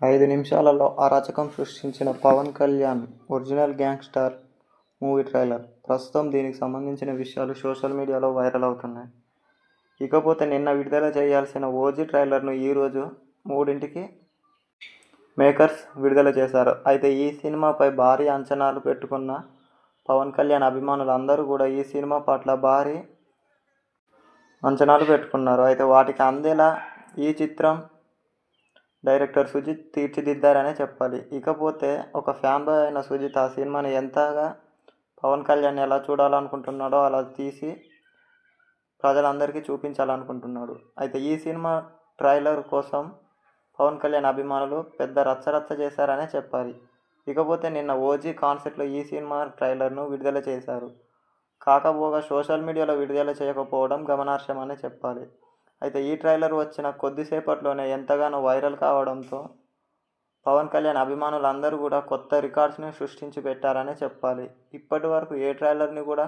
5 నిమిషాలలో అరాచకం సృష్టించిన Pawan Kalyan original gangster movie trailer. ప్రస్తుతం దీనికి సంబంధించిన విషయాలు సోషల్ మీడియాలో వైరల్ అవుతున్నాయి. ఇకపోతే నిన్న విడుదల చేయాల్సిన ఓజీ ట్రైలర్ను ఈరోజు 3ంటికి మేకర్స్ విడుదల చేశారు. అయితే ఈ సినిమాపై భారీ అంచనాలు పెట్టుకున్న పవన్ కళ్యాణ్ అభిమానులు అందరూ కూడా ఈ సినిమా పట్ల భారీ అంచనాలు పెట్టుకున్నారు. అయితే వాటికి అందేలా ఈ చిత్రం డైరెక్టర్ సుజిత్ తీర్చిదిద్దారనే చెప్పాలి. ఇకపోతే ఒక ఫ్యాన్ బాయ్ అయిన సుజిత్ ఆ సినిమాని ఎంతగా పవన్ కళ్యాణ్ ఎలా చూడాలనుకుంటున్నాడో అలా తీసి ప్రజలందరికీ చూపించాలనుకుంటున్నాడు. అయితే ఈ సినిమా ట్రైలర్ కోసం పవన్ కళ్యాణ్ అభిమానులు పెద్ద రచ్చరచ్చ చేశారనే చెప్పాలి. ఇకపోతే నిన్న ఓజీ కాన్సెప్ట్లో ఈ సినిమా ట్రైలర్ను విడుదల చేశారు. కాకపోగా సోషల్ మీడియాలో విడుదల చేయకపోవడం గమనార్హమనే చెప్పాలి. అయితే ఈ ట్రైలర్ వచ్చిన కొద్దిసేపట్లోనే ఎంతగానో వైరల్ కావడంతో పవన్ కళ్యాణ్ అభిమానులు అందరూ కూడా కొత్త రికార్డ్స్ని సృష్టించి పెట్టారనే చెప్పాలి. ఇప్పటి వరకు ఏ ట్రైలర్ని కూడా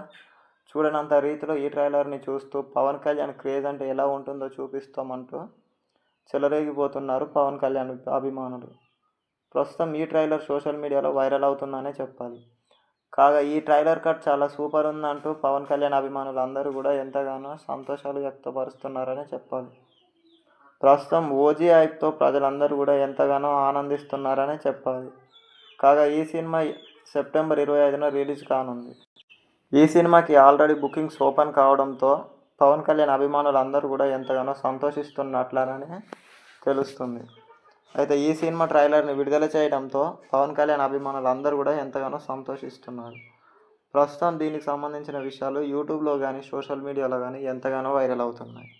చూడనంత రీతిలో ఈ ట్రైలర్ని చూస్తూ పవన్ కళ్యాణ్ క్రేజ్ అంటే ఎలా ఉంటుందో చూపిస్తామంటూ చెలరేగిపోతున్నారు పవన్ కళ్యాణ్ అభిమానులు. ప్రస్తుతం ఈ ట్రైలర్ సోషల్ మీడియాలో వైరల్ అవుతుందనే చెప్పాలి. కాగా ఈ ట్రైలర్ కట్ చాలా సూపర్ ఉందంటూ పవన్ కళ్యాణ్ అభిమానులు అందరూ కూడా ఎంతగానో సంతోషాలు వ్యక్తపరుస్తున్నారని చెప్పాలి. ప్రస్తుతం ఓజీ హైప్తో ప్రజలందరూ కూడా ఎంతగానో ఆనందిస్తున్నారనే చెప్పాలి. కాగా ఈ సినిమా సెప్టెంబర్ 25న రిలీజ్ కానుంది. ఈ సినిమాకి ఆల్రెడీ బుకింగ్స్ ఓపెన్ కావడంతో పవన్ కళ్యాణ్ అభిమానులు అందరూ కూడా ఎంతగానో సంతోషిస్తున్నట్లనే తెలుస్తుంది. అయితే ఈ సినిమా ట్రైలర్ని విడుదల చేయడంతో పవన్ కళ్యాణ్ అభిమానులు అందరూ కూడా ఎంతగానో సంతోషిస్తున్నారు. ప్రస్తుతం దీనికి సంబంధించిన విషయాలు యూట్యూబ్లో కానీ సోషల్ మీడియాలో కానీ ఎంతగానో వైరల్ అవుతున్నాయి.